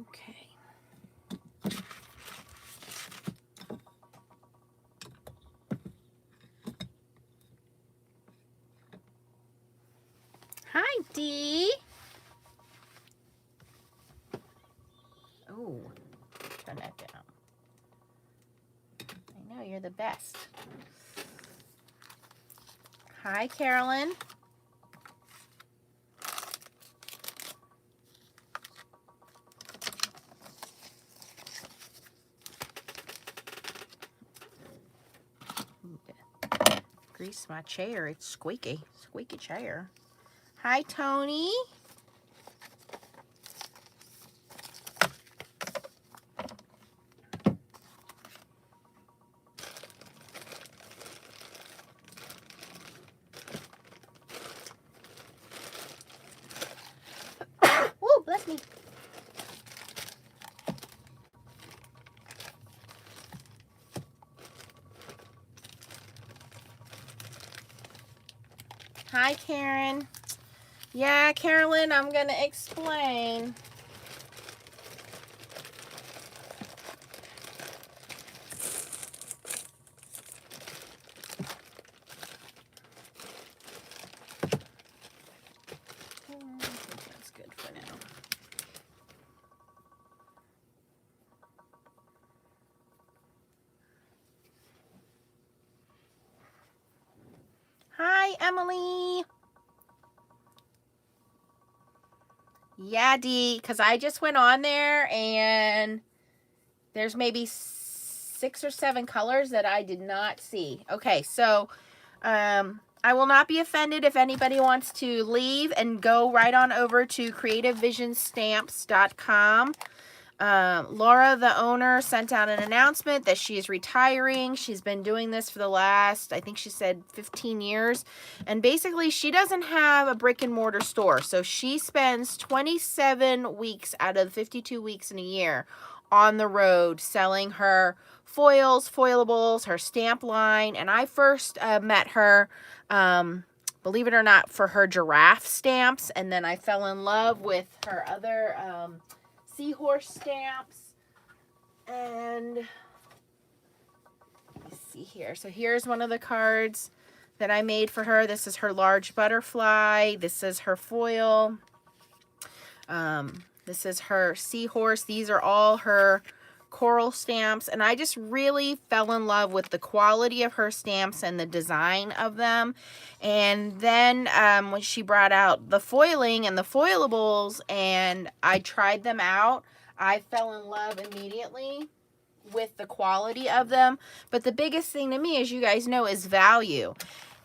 Okay. Hi, Dee. Oh, turn that down. I know, you're the best. Hi, Carolyn. Grease my chair. It's squeaky. Squeaky chair. Hi, Tony. Oh, bless me. Hi, Karen. Yeah, Carolyn, I'm going to explain. I think that's good for now. Hi, Emily. Yeah, Dee, because I just went on there and there's maybe 6 or 7 colors that I did not see. Okay, so I will not be offended if anybody wants to leave and go right on over to creativevisionstamps.com. Laura, the owner, sent out an announcement that she is retiring. She's been doing this for the last, I think she said 15 years. And basically, she doesn't have a brick and mortar store. So she spends 27 weeks out of 52 weeks in a year on the road selling her foils, foilables, her stamp line. And I first met her, believe it or not, for her giraffe stamps. And then I fell in love with her other seahorse stamps. And let me see here. So here's one of the cards that I made for her. This is her large butterfly. This is her foil. This is her seahorse. These are all her coral stamps, and I just really fell in love with the quality of her stamps and the design of them. And then when she brought out the foiling and the foilables and I tried them out, I fell in love immediately with the quality of them. But the biggest thing to me, as you guys know, is value.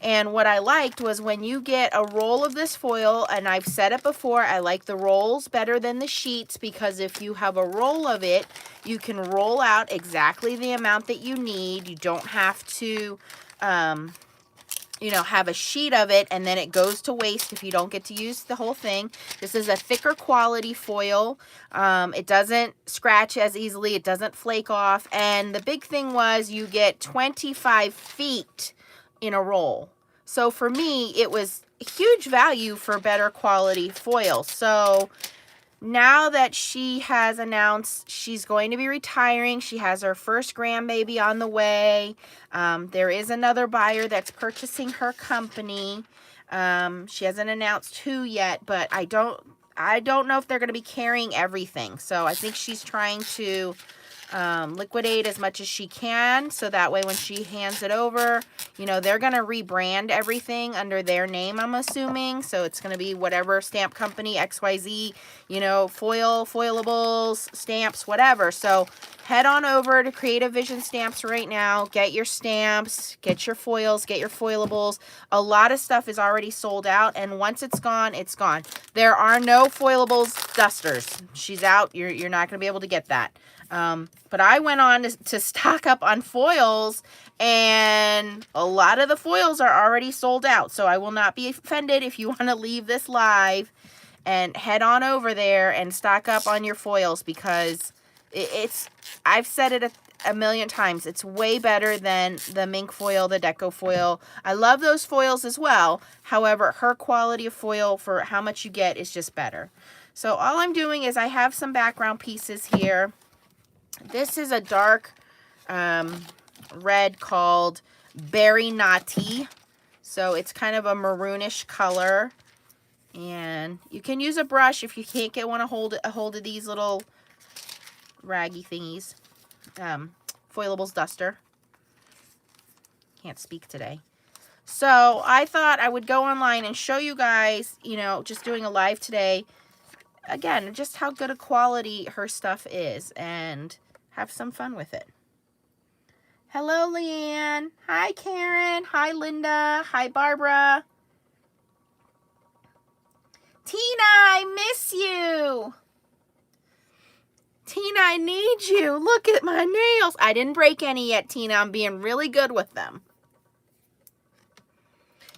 And what I liked was when you get a roll of this foil, and I've said it before, I like the rolls better than the sheets, because if you have a roll of it, you can roll out exactly the amount that you need. You don't have to, you know, have a sheet of it and then it goes to waste if you don't get to use the whole thing. This is a thicker quality foil. It doesn't scratch as easily. It doesn't flake off. And the big thing was you get 25 feet in a roll. So for me, it was huge value for better quality foil. So now that she has announced she's going to be retiring, she has her first grandbaby on the way. There is another buyer that's purchasing her company. She hasn't announced who yet, but I don't know if they're going to be carrying everything. So I think she's trying to liquidate as much as she can, so that way when she hands it over, you know, they're going to rebrand everything under their name, I'm assuming. So it's going to be whatever stamp company, XYZ, you know, foilables, stamps, whatever. So head on over to Creative Vision Stamps right now. Get your stamps, get your foils, get your foilables. A lot of stuff is already sold out, and once it's gone, it's gone. There are no foilables dusters. She's out. You're not going to be able to get that. But I went on to stock up on foils, and a lot of the foils are already sold out. So I will not be offended if you want to leave this live and head on over there and stock up on your foils, because it's, I've said it a million times, it's way better than the mink foil, the deco foil. I love those foils as well. However, her quality of foil for how much you get is just better. So all I'm doing is I have some background pieces here. This is a dark red called Berry Naughty. So it's kind of a maroonish color. And you can use a brush if you can't get one a hold of these little raggy thingies. Foilables duster. Can't speak today. So I thought I would go online and show you guys, you know, just doing a live today. Again, just how good a quality her stuff is and have some fun with it. Hello, Leanne. Hi, Karen. Hi, Linda. Hi, Barbara. Tina, I miss you. Tina, I need you. Look at my nails. I didn't break any yet, Tina. I'm being really good with them.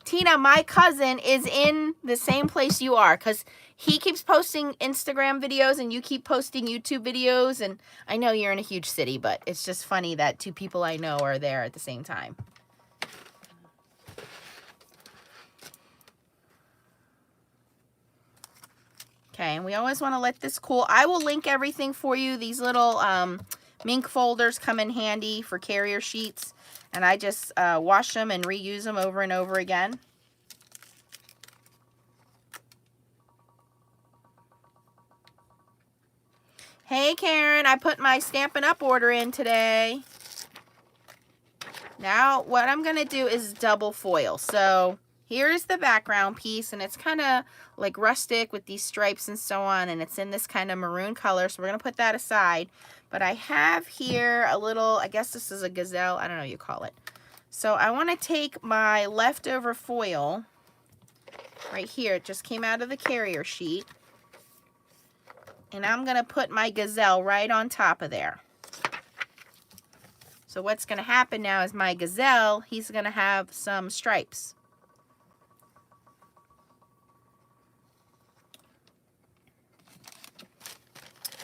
Tina, my cousin is in the same place you are because he keeps posting Instagram videos and you keep posting YouTube videos. And I know you're in a huge city, but it's just funny that two people I know are there at the same time. Okay, and we always want to let this cool. I will link everything for you. These little mink folders come in handy for carrier sheets. And I just wash them and reuse them over and over again. Hey, Karen, I put my Stampin' Up! Order in today. Now, what I'm going to do is double foil. So, here's the background piece, and it's kind of like rustic with these stripes and so on, and it's in this kind of maroon color, so we're going to put that aside. But I have here a little, I guess this is a gazelle, I don't know what you call it. So, I want to take my leftover foil right here. It just came out of the carrier sheet. And I'm going to put my gazelle right on top of there. So what's going to happen now is my gazelle, he's going to have some stripes.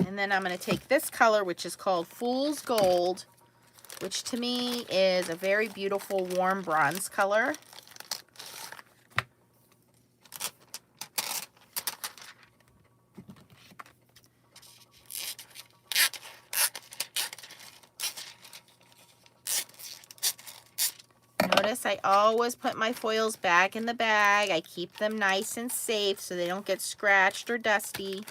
And then I'm going to take this color, which is called Fool's Gold, which to me is a very beautiful warm bronze color. Notice I always put my foils back in the bag. I keep them nice and safe so they don't get scratched or dusty.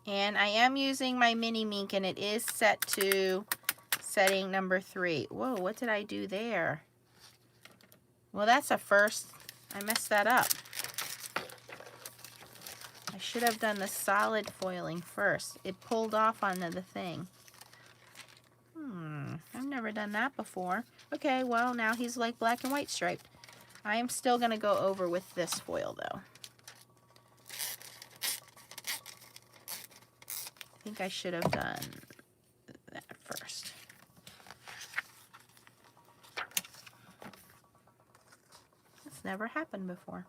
And I am using my mini mink and it is set to setting number 3. Whoa, what did I do there? Well, that's a first. I messed that up. I should have done the solid foiling first. It pulled off onto the thing. I've never done that before. Okay, well, now he's like black and white striped. I am still going to go over with this foil, though. I think I should have done that first. It's never happened before.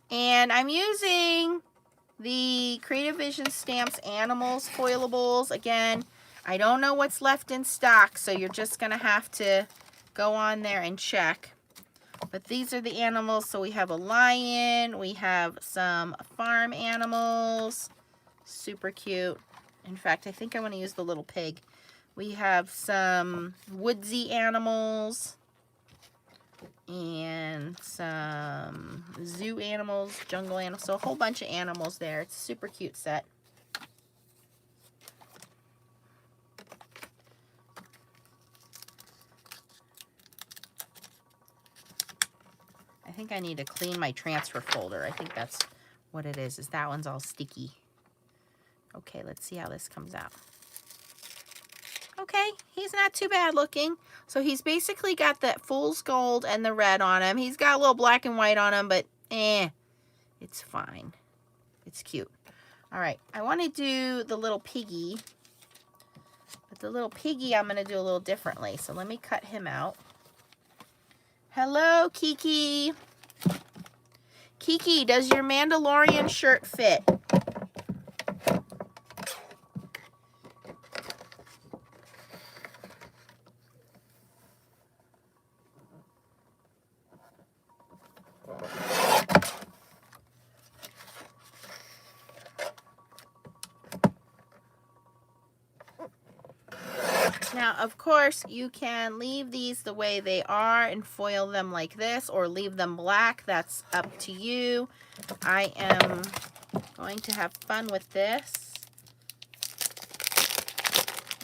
And I'm using the Creative Vision Stamps Animals foilables. Again, I don't know what's left in stock, so you're just going to have to go on there and check. But these are the animals. So we have a lion, we have some farm animals, super cute. In fact, I think I want to use the little pig. We have some woodsy animals and some zoo animals, jungle animals. So a whole bunch of animals there. It's a super cute set. I think I need to clean my transfer folder. I think that's what it is that one's all sticky. Okay, let's see how this comes out. Okay, he's not too bad looking. So he's basically got the Fool's Gold and the red on him. He's got a little black and white on him, but it's fine. It's cute. All right, I want to do the little piggy. But the little piggy I'm going to do a little differently. So let me cut him out. Hello, Kiki. Kiki, does your Mandalorian shirt fit? Now, of course, you can leave these the way they are and foil them like this, or leave them black. That's up to you. I am going to have fun with this.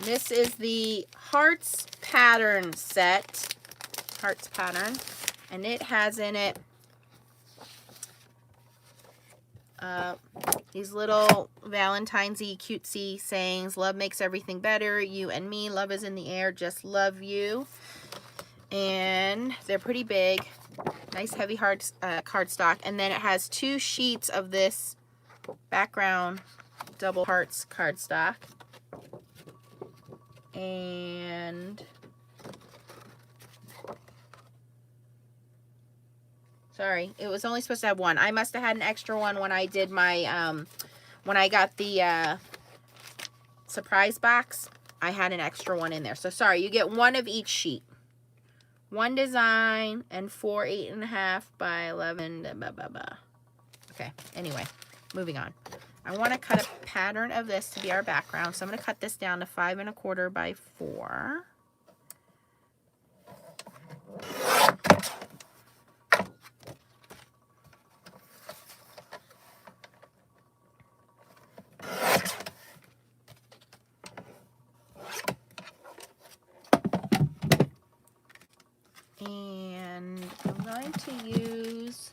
This is the Hearts Pattern set. Hearts Pattern. And it has in it these little Valentine's-y, cutesy sayings. Love makes everything better. You and me. Love is in the air. Just love you. And they're pretty big. Nice heavy hard cardstock. And then it has 2 sheets of this background double hearts cardstock. And sorry, it was only supposed to have 1. I must have had an extra one when I did my, when I got the surprise box. I had an extra one in there. So sorry, you get 1 of each sheet. 1 design and 4 8.5 by 11. Blah, blah, blah. Okay, anyway, moving on. I want to cut a pattern of this to be our background. So I'm going to cut this down to 5 1/4 by 4. And I'm going to use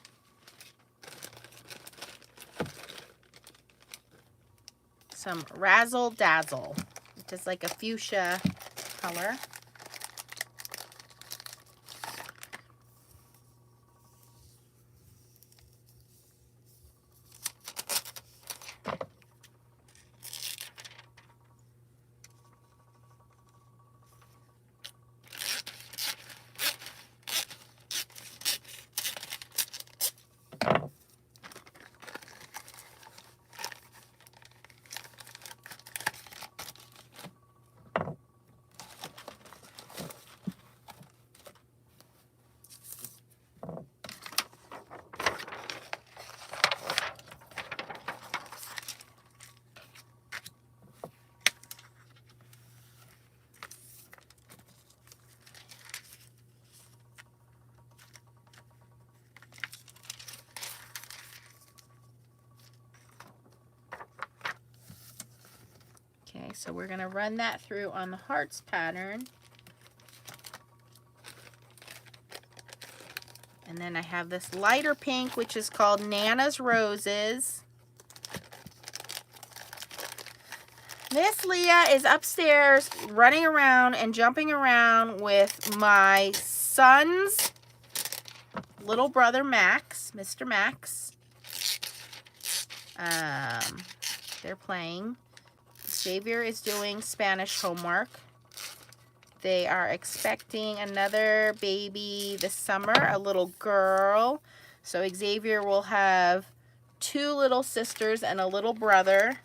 some Razzle Dazzle, which is like a fuchsia color. Okay, so we're going to run that through on the hearts pattern. And then I have this lighter pink, which is called Nana's Roses. Miss Leah is upstairs running around and jumping around with my son's little brother, Max, Mr. Max. They're playing. Xavier is doing Spanish homework. They are expecting another baby this summer, a little girl. So Xavier will have 2 little sisters and a little brother.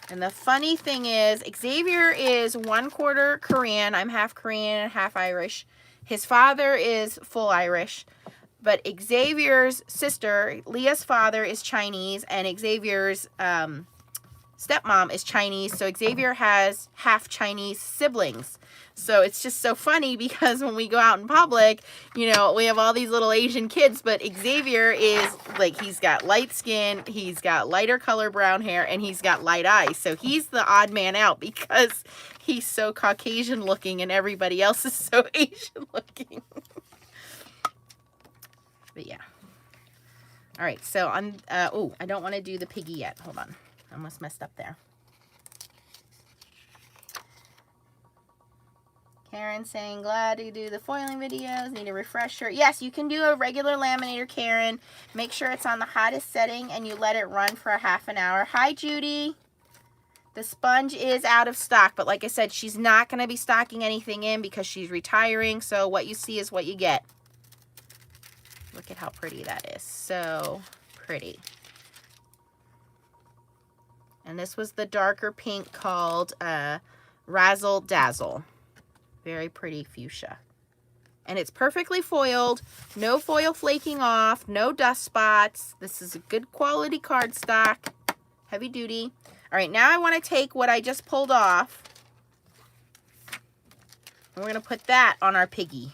And the funny thing is, Xavier is 1/4 Korean. I'm half Korean and half Irish. His father is full Irish. But Xavier's sister, Leah's father, is Chinese. And Xavier's stepmom is Chinese. So Xavier has half Chinese siblings. So it's just so funny because when we go out in public, you know, we have all these little Asian kids, but Xavier is like, he's got light skin, he's got lighter color brown hair, and he's got light eyes. So he's the odd man out because he's so Caucasian looking and everybody else is so Asian looking. But yeah. All right, so I'm, oh, I don't want to do the piggy yet. Hold on. I almost messed up there. Karen saying, glad to do the foiling videos. Need a refresher. Yes, you can do a regular laminator, Karen. Make sure it's on the hottest setting and you let it run for a half an hour. Hi, Judy. The sponge is out of stock, but like I said, she's not going to be stocking anything in because she's retiring. So what you see is what you get. Look at how pretty that is. So pretty. And this was the darker pink called Razzle Dazzle. Very pretty fuchsia. And it's perfectly foiled, no foil flaking off, no dust spots. This is a good quality cardstock, heavy duty. All right, now I want to take what I just pulled off, and we're going to put that on our piggy.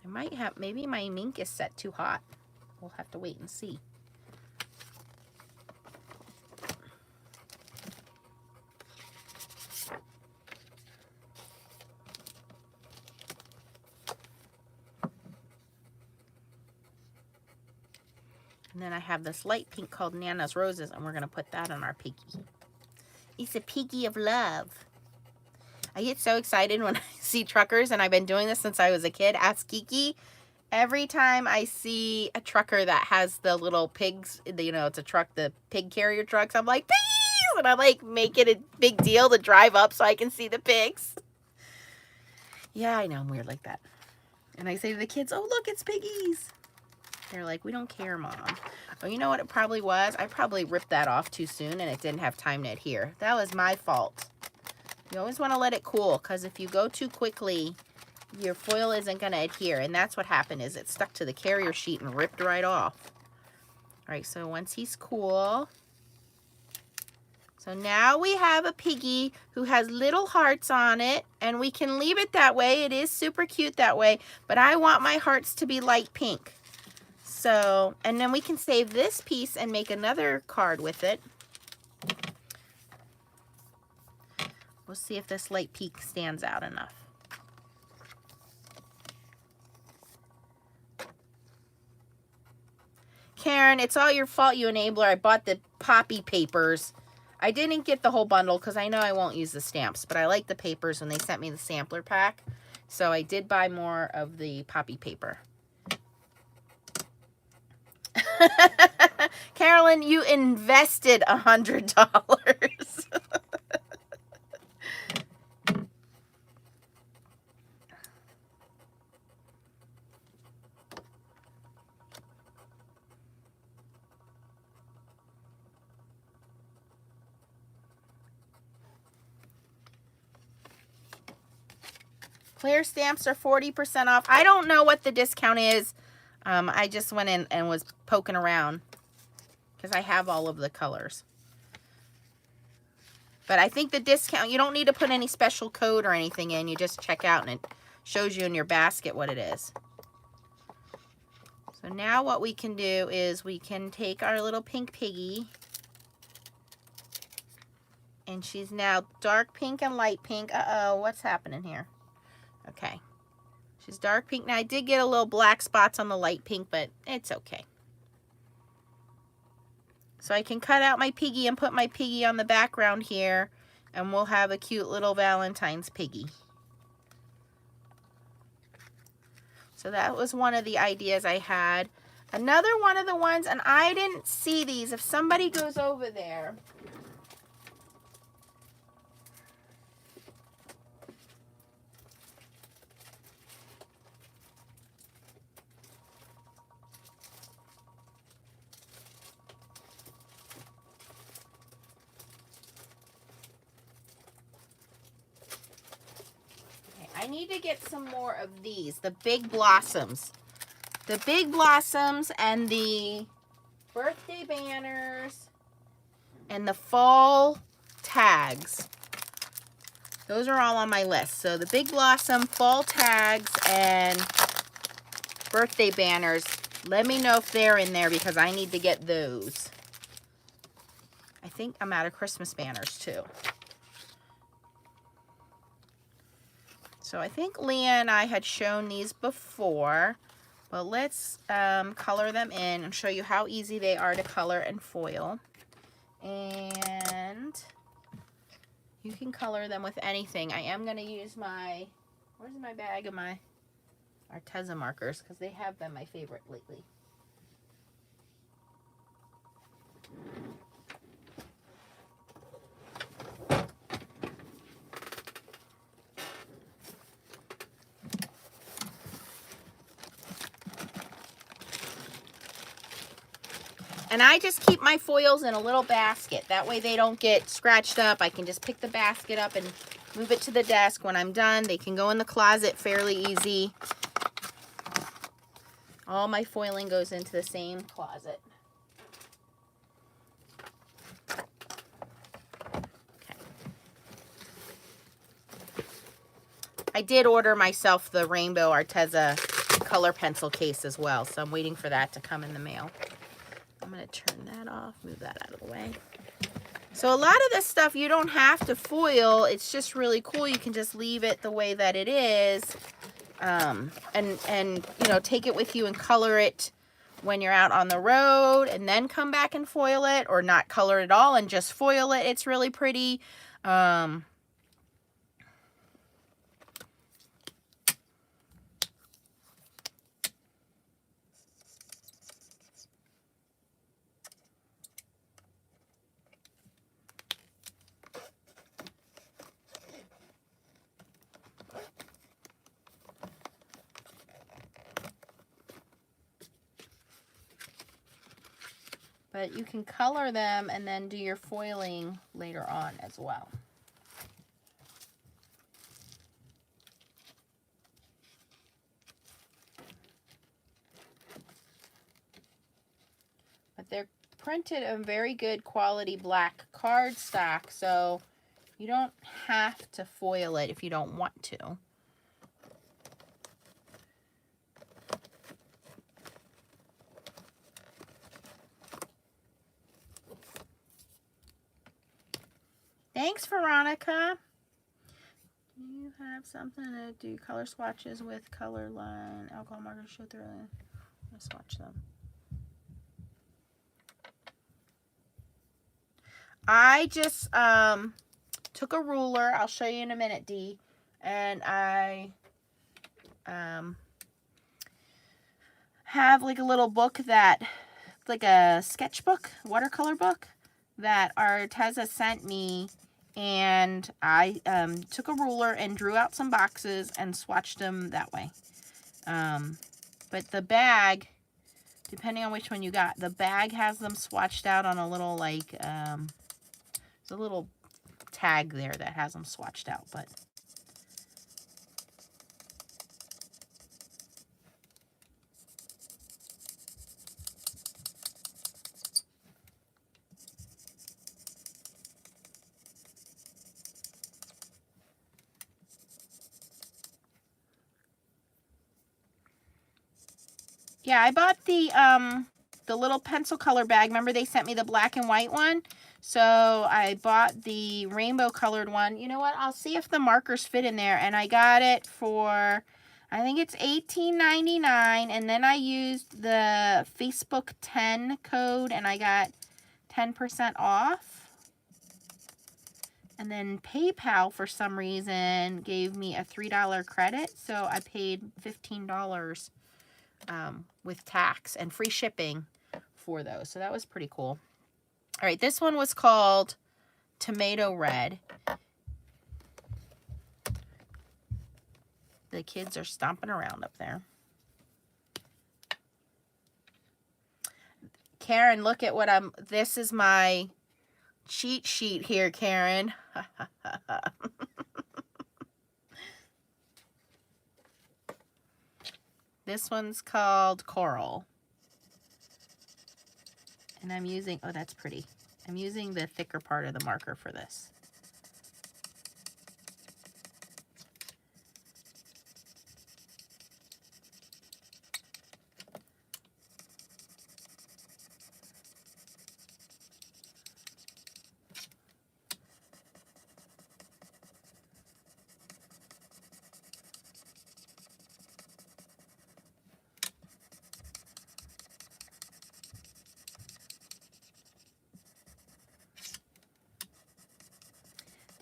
I might have, maybe my ink is set too hot. We'll have to wait and see. And then I have this light pink called Nana's Roses, and we're going to put that on our piggy. It's a piggy of love. I get so excited when I see truckers, and I've been doing this since I was a kid. Ask Kiki. Every time I see a trucker that has the little pigs, you know, it's a truck, the pig carrier trucks, I'm like, piggies! And I like make it a big deal to drive up so I can see the pigs. Yeah, I know, I'm weird like that. And I say to the kids, oh, look, it's piggies. They're like, we don't care, Mom. Oh, you know what it probably was? I probably ripped that off too soon and it didn't have time to adhere. That was my fault. You always want to let it cool, because if you go too quickly, your foil isn't going to adhere. And that's what happened, is it stuck to the carrier sheet and ripped right off. All right, so once he's cool. So now we have a piggy who has little hearts on it, and we can leave it that way. It is super cute that way, but I want my hearts to be light pink. So, and then we can save this piece and make another card with it. We'll see if this light pink stands out enough. Karen, it's all your fault, you enabler. I bought the poppy papers. I didn't get the whole bundle because I know I won't use the stamps, but I like the papers when they sent me the sampler pack. So I did buy more of the poppy paper. Carolyn, you invested $100. Clear stamps are 40% off. I don't know what the discount is. I just went in and was poking around because I have all of the colors. But I think the discount, you don't need to put any special code or anything in. You just check out and it shows you in your basket what it is. So now what we can do is we can take our little pink piggy. And she's now dark pink and light pink. Uh-oh, what's happening here? Okay. She's dark pink. Now, I did get a little black spots on the light pink, but it's okay. So I can cut out my piggy and put my piggy on the background here, and we'll have a cute little Valentine's piggy. So that was one of the ideas I had. Another one of the ones, and I didn't see these. If somebody goes over there... I need to get some more of these, the big blossoms. The big blossoms and the birthday banners and the fall tags. Those are all on my list. So the big blossom, fall tags, and birthday banners. Let me know if they're in there because I need to get those. I think I'm out of Christmas banners too. So I think Leah and I had shown these before, but let's color them in and show you how easy they are to color and foil. And you can color them with anything. I am going to use my, where's my bag of my Arteza markers, because they have been my favorite lately. And I just keep my foils in a little basket. That way they don't get scratched up. I can just pick the basket up and move it to the desk. When I'm done, they can go in the closet fairly easy. All my foiling goes into the same closet. I did order myself the Rainbow Arteza color pencil case as well, so I'm waiting for that to come in the mail. I'm going to turn that off, move that out of the way. So a lot of this stuff you don't have to foil. It's just really cool. You can just leave it the way that it is, and you know, take it with you and color it when you're out on the road, and then come back and foil it, or not color it at all and just foil it. It's really pretty. But you can color them and then do your foiling later on as well. But they're printed in very good quality black cardstock, so you don't have to foil it if you don't want to. Thanks, Veronica. Do you have something to do color swatches with color line alcohol markers? Show through. I'm gonna swatch them. I just took a ruler. I'll show you in a minute, Dee. And I have like a little book that, like a sketchbook, watercolor book that Arteza sent me. And I took a ruler and drew out some boxes and swatched them that way. But the bag, depending on which one you got, the bag has them swatched out on a little, like, there's a little tag there that has them swatched out. But yeah, I bought the little pencil color bag. Remember they sent me the black and white one? So I bought the rainbow colored one. You know what? I'll see if the markers fit in there. And I got it for, I think it's $18.99. And then I used the Facebook 10 code and I got 10% off. And then PayPal, for some reason, gave me a $3 credit. So I paid $15 with tax and free shipping for those. So that was pretty cool. All right, this one was called Tomato Red. The kids are stomping around up there. Karen, look at what this is my cheat sheet here, Karen. This one's called Coral. And I'm using, oh, that's pretty. I'm using the thicker part of the marker for this.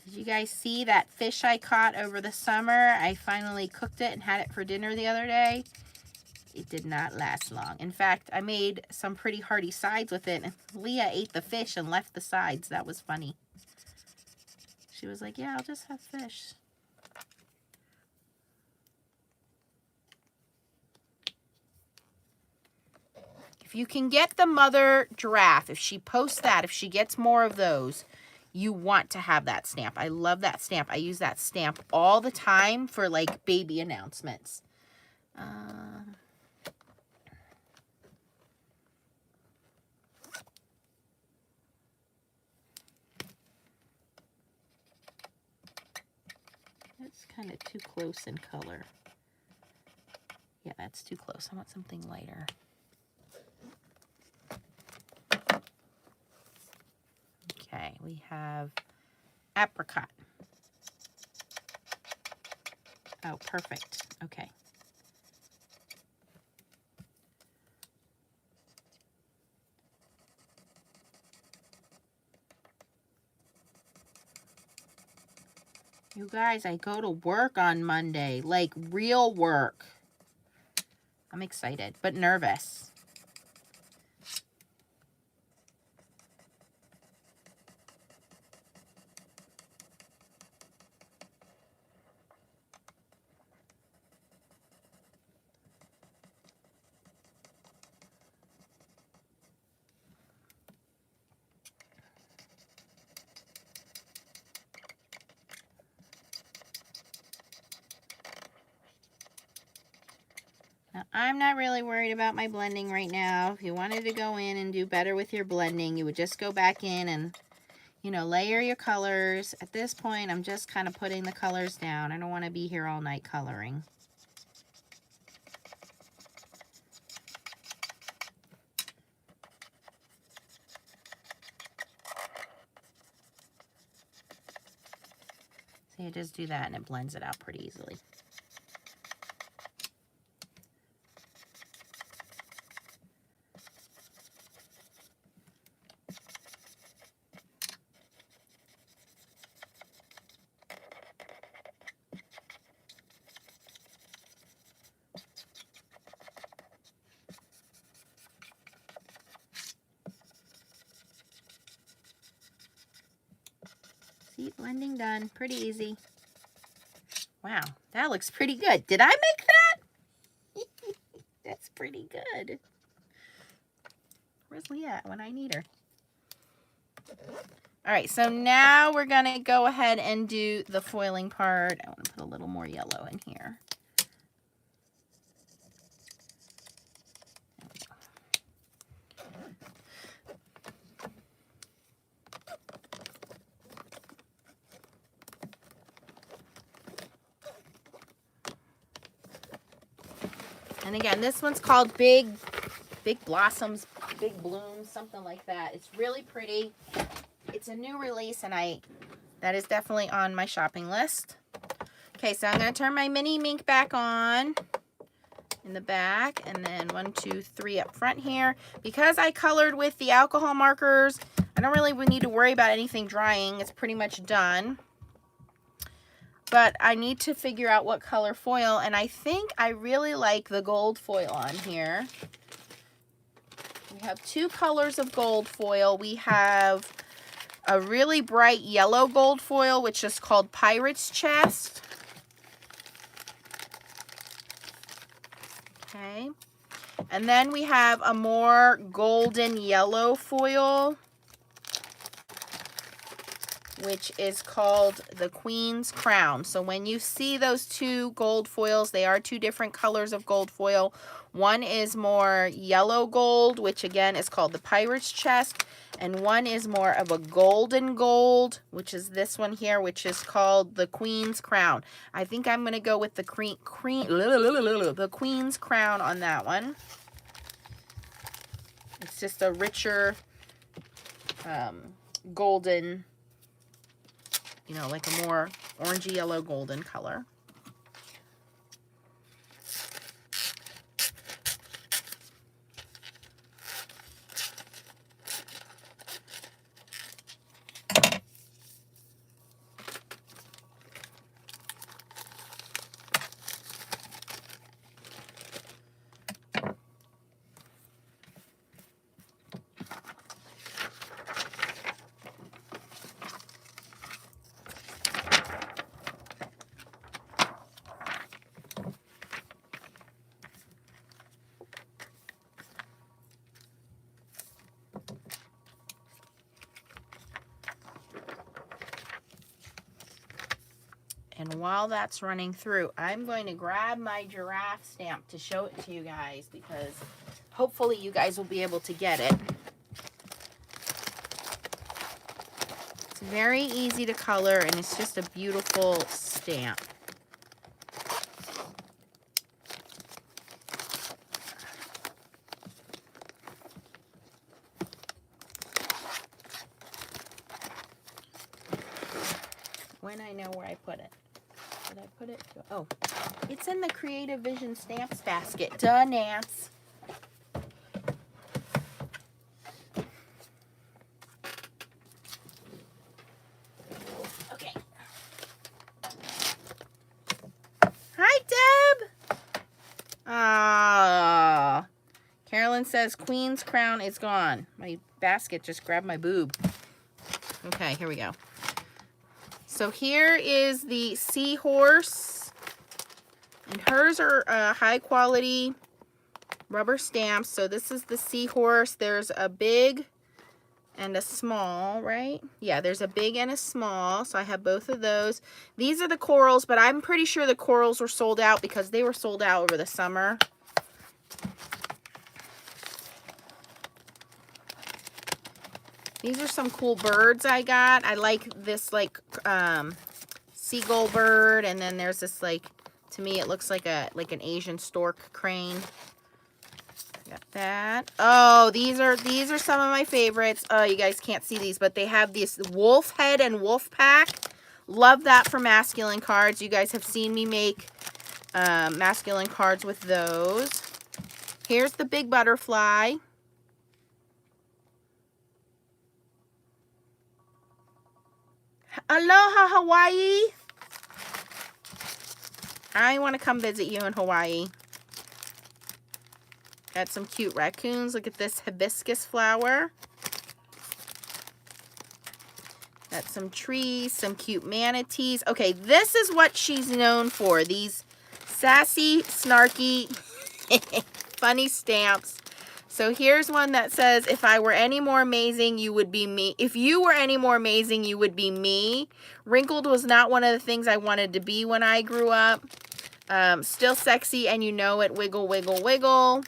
Did you guys see that fish I caught over the summer? I finally cooked it and had it for dinner the other day. It did not last long. In fact, I made some pretty hearty sides with it. And Leah ate the fish and left the sides. That was funny. She was like, yeah, I'll just have fish. If if you can get the mother giraffe, if she posts that, if she gets more of those, you want to have that stamp. I love that stamp. I use that stamp all the time for like baby announcements. That's kind of too close in color. Yeah, that's too close. I want something lighter. Okay, we have apricot. Oh, perfect. Okay. You guys, I go to work on Monday, like real work. I'm excited, but nervous. Now, I'm not really worried about my blending right now. If you wanted to go in and do better with your blending, you would just go back in and, you know, layer your colors. At this point, I'm just kind of putting the colors down. I don't want to be here all night coloring. See, I just do that and it blends it out pretty easily. See, blending done. Pretty easy. Wow, that looks pretty good. Did I make that? That's pretty good. Where's Leah when I need her? All right, so now we're going to go ahead and do the foiling part. I want to put a little more yellow in here. And again, this one's called Big Blossoms, Big Blooms, something like that. It's really pretty. It's a new release, and that is definitely on my shopping list. Okay, so I'm going to turn my mini mink back on in the back, and then 1, 2, 3 up front here. Because I colored with the alcohol markers, I don't really need to worry about anything drying. It's pretty much done. But I need to figure out what color foil, and I think I really like the gold foil on here. We have 2 colors of gold foil. We have a really bright yellow gold foil, which is called Pirate's Chest. Okay. And then we have a more golden yellow foil, which is called the Queen's Crown. So when you see those 2 gold foils, they are 2 different colors of gold foil. One is more yellow gold, which again is called the Pirate's Chest, and one is more of a golden gold, which is this one here, which is called the Queen's Crown. I think I'm going to go with the Queen's Crown on that one. It's just a richer golden, you know, like a more orangey yellow golden color. And while that's running through, I'm going to grab my giraffe stamp to show it to you guys, because hopefully you guys will be able to get it. It's very easy to color, and it's just a beautiful stamp. When I know where I put it. Did I put it? Oh, it's in the Creative Vision Stamps basket. Duh, Nance. Okay. Hi, Deb. Ah. Carolyn says Queen's crown is gone. My basket just grabbed my boob. Okay, here we go. So here is the seahorse, and hers are high quality rubber stamps. So this is the seahorse. There's a big and a small, right? Yeah, there's a big and a small. So I have both of those. These are the corals, but I'm pretty sure the corals were sold out because they were sold out over the summer. These are some cool birds I got. I like this like seagull bird, and then there's this like, to me it looks like an Asian stork crane. Got that. Oh, these are some of my favorites. Oh, you guys can't see these, but they have this wolf head and wolf pack. Love that for masculine cards. You guys have seen me make masculine cards with those. Here's the big butterfly. Aloha, Hawaii. I want to come visit you in Hawaii. Got some cute raccoons. Look at this hibiscus flower. Got some trees, some cute manatees. Okay, this is what she's known for. These sassy, snarky, funny stamps. So here's one that says, if I were any more amazing, you would be me. If you were any more amazing, you would be me. Wrinkled was not one of the things I wanted to be when I grew up. Still sexy, and you know it. Wiggle, wiggle, wiggle.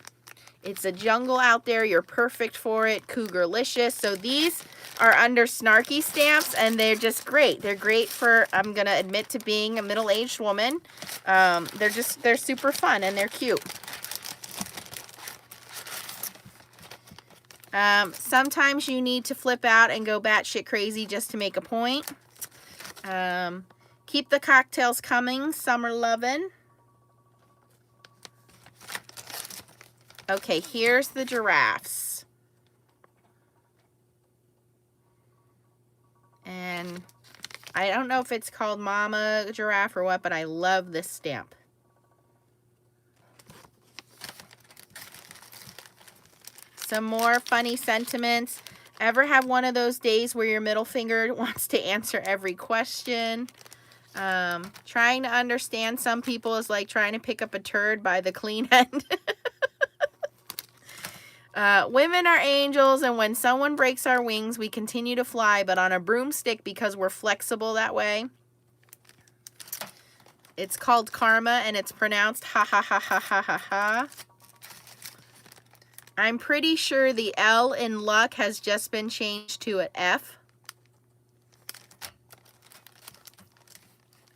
It's a jungle out there. You're perfect for it. Cougarlicious. So these are under snarky stamps, and they're just great. They're great for, I'm going to admit to being a middle-aged woman. They're super fun, and they're cute. Sometimes you need to flip out and go batshit crazy just to make a point. Keep the cocktails coming. Summer lovin'. Okay, here's the giraffes. And I don't know if it's called Mama Giraffe or what, but I love this stamp. Some more funny sentiments. Ever have one of those days where your middle finger wants to answer every question? Trying to understand some people is like trying to pick up a turd by the clean end. Women are angels, and when someone breaks our wings, we continue to fly, but on a broomstick because we're flexible that way. It's called karma, and it's pronounced ha ha ha ha ha ha ha. I'm pretty sure the L in luck has just been changed to an F.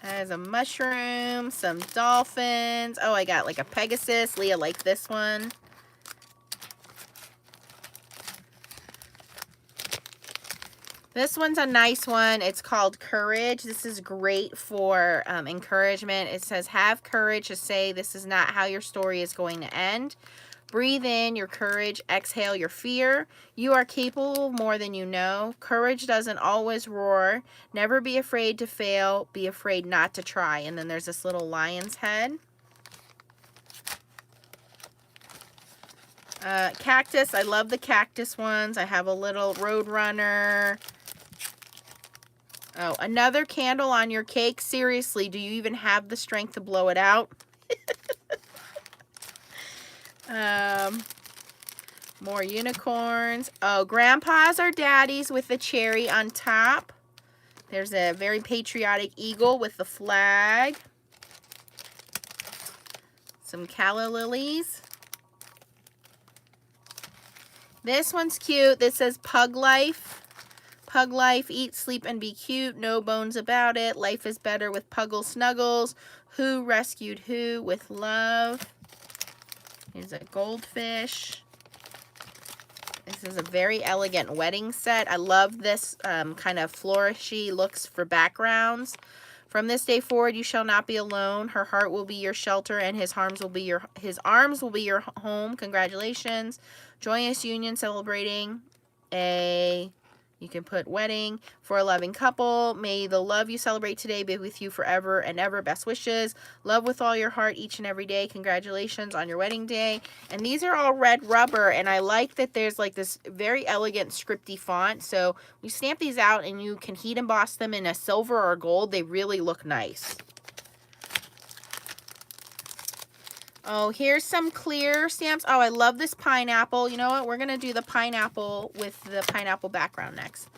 There's a mushroom, some dolphins. Oh, I got like a Pegasus. Leah liked this one. This one's a nice one. It's called Courage. This is great for encouragement. It says, have courage to say this is not how your story is going to end. Breathe in your courage. Exhale your fear. You are capable of more than you know. Courage doesn't always roar. Never be afraid to fail. Be afraid not to try. And then there's this little lion's head. Cactus. I love the cactus ones. I have a little roadrunner. Oh, another candle on your cake. Seriously, do you even have the strength to blow it out? More unicorns. Oh, grandpas are daddies with the cherry on top. There's a very patriotic eagle with the flag. Some calla lilies. This one's cute. This says Pug Life. Pug Life, eat, sleep, and be cute. No bones about it. Life is better with Puggle Snuggles. Who rescued who with love. Here's a goldfish. This is a very elegant wedding set. I love this kind of flourishy looks for backgrounds. From this day forward, you shall not be alone. Her heart will be your shelter, and his arms will be your home. Congratulations. Joyous union celebrating a... You can put wedding for a loving couple. May the love you celebrate today be with you forever and ever. Best wishes. Love with all your heart each and every day. Congratulations on your wedding day. And these are all red rubber, and I like that there's like this very elegant scripty font. So you stamp these out and you can heat emboss them in a silver or gold. They really look nice. Oh, here's some clear stamps. Oh, I love this pineapple. You know what? We're going to do the pineapple with the pineapple background next.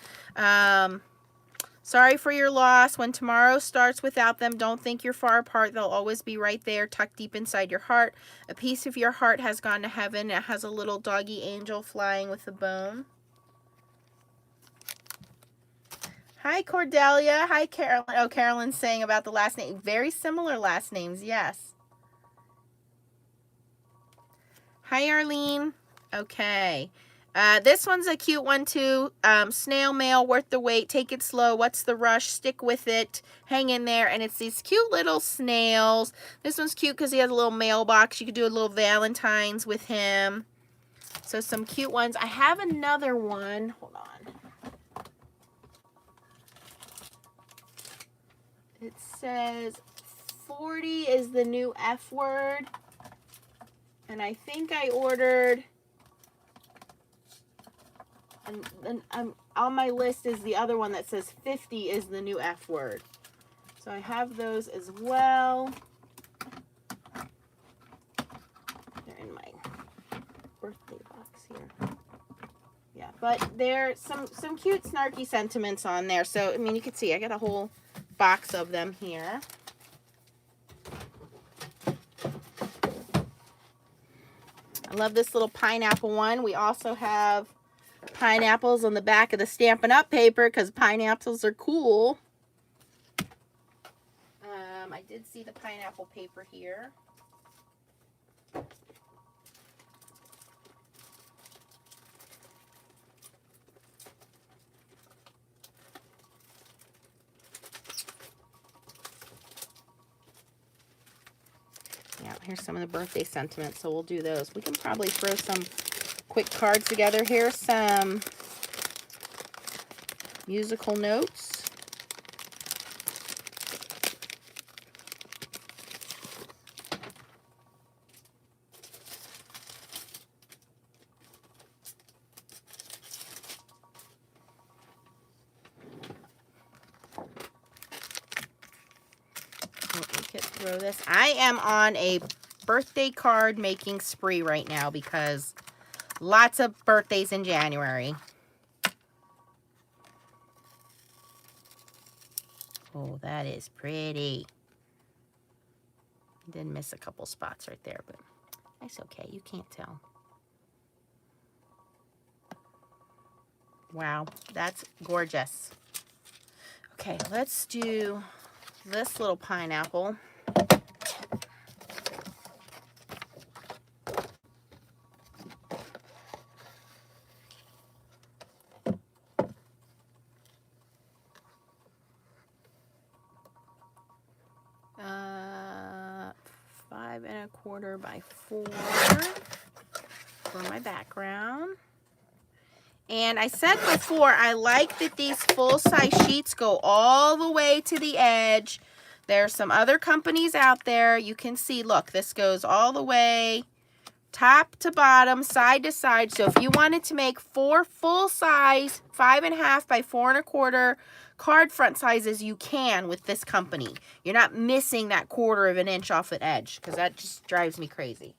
Sorry for your loss. When tomorrow starts without them, don't think you're far apart. They'll always be right there, tucked deep inside your heart. A piece of your heart has gone to heaven. It has a little doggy angel flying with a bone. Hi, Cordelia. Hi, Carolyn. Oh, Carolyn's saying about the last name. Very similar last names, yes. Hi, Arlene. Okay. This one's a cute one, too. Snail mail, worth the wait. Take it slow. What's the rush? Stick with it. Hang in there. And it's these cute little snails. This one's cute because he has a little mailbox. You could do a little Valentine's with him. So some cute ones. I have another one. Hold on. It says 40 is the new F word. And I think I ordered, and on my list is the other one that says 50 is the new F word. So I have those as well. They're in my birthday box here. Yeah, but there's some cute snarky sentiments on there. So, I mean, you can see I got a whole box of them here. I love this little pineapple one. We also have pineapples on the back of the Stampin' Up! Paper because pineapples are cool. I did see the pineapple paper here. Yeah, here's some of the birthday sentiments, so we'll do those. We can probably throw some quick cards together. Here's some musical notes. Throw this. I am on a birthday card making spree right now because lots of birthdays in January. Oh, that is pretty. Did miss a couple spots right there, but that's okay. You can't tell. Wow, that's gorgeous. Okay, let's do this little pineapple. Five and a quarter by 4 for my background. And I said before, I like that these full-size sheets go all the way to the edge. There's some other companies out there. You can see, look, this goes all the way top to bottom, side to side. So if you wanted to make 4 full-size 5.5 by 4 1/4 card front sizes, you can with this company. You're not missing that 1/4 of an inch off an edge because that just drives me crazy.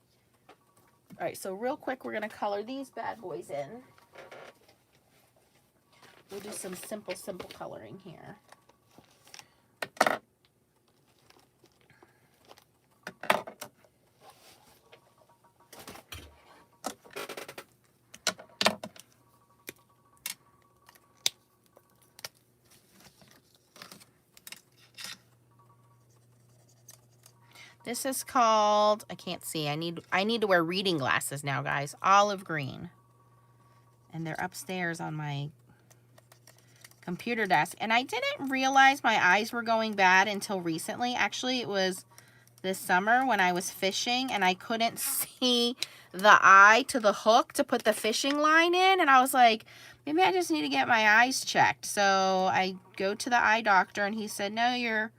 All right, so real quick, we're going to color these bad boys in. We'll do some simple coloring here. This is called, I can't see. I need to wear reading glasses now, guys. Olive green. And they're upstairs on my computer desk. And I didn't realize my eyes were going bad until recently. Actually, it was this summer when I was fishing and I couldn't see the eye to the hook to put the fishing line in. And I was like, maybe I just need to get my eyes checked. So I go to the eye doctor and he said, no, your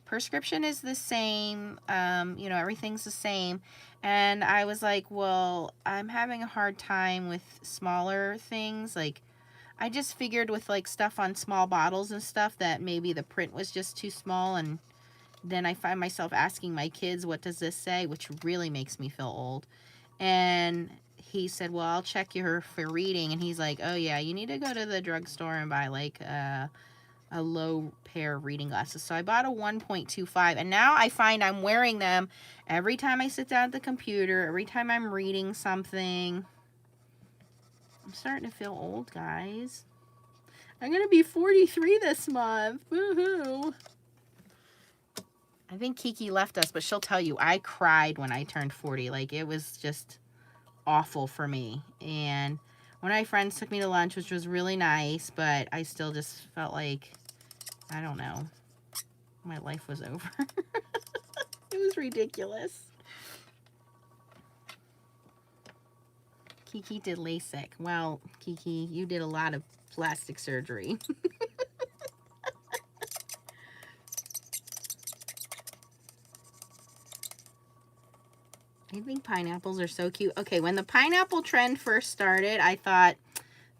prescription is the same. You know, everything's the same. And I was like, well, I'm having a hard time with smaller things. Like, I just figured with like stuff on small bottles and stuff that maybe the print was just too small. And then I find myself asking my kids, what does this say? Which really makes me feel old. And he said, well, I'll check you for reading. And he's like, oh yeah, you need to go to the drugstore and buy like a low pair of reading glasses. So I bought a 1.25 and now I find I'm wearing them every time I sit down at the computer, every time I'm reading something. I'm starting to feel old, guys. I'm gonna be 43 this month. Woohoo! I think Kiki left us, but she'll tell you I cried when I turned 40. Like, it was just awful for me. And one of my friends took me to lunch, which was really nice, but I still just felt like, I don't know, my life was over. It was ridiculous. Kiki did LASIK. Well, Kiki, you did a lot of plastic surgery. I think pineapples are so cute. Okay, when the pineapple trend first started, I thought,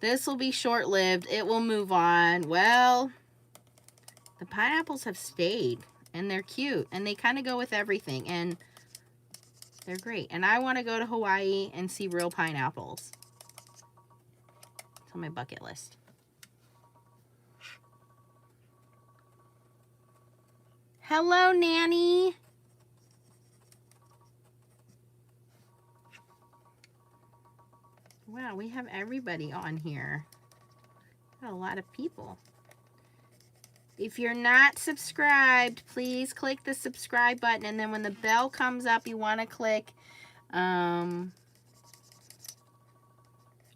this will be short-lived. It will move on. Well, the pineapples have stayed, and they're cute, and they kind of go with everything, and they're great. And I want to go to Hawaii and see real pineapples. It's on my bucket list. Hello, Nanny. Wow, we have everybody on here. Got a lot of people. If you're not subscribed, please click the subscribe button. And then when the bell comes up, you want to click all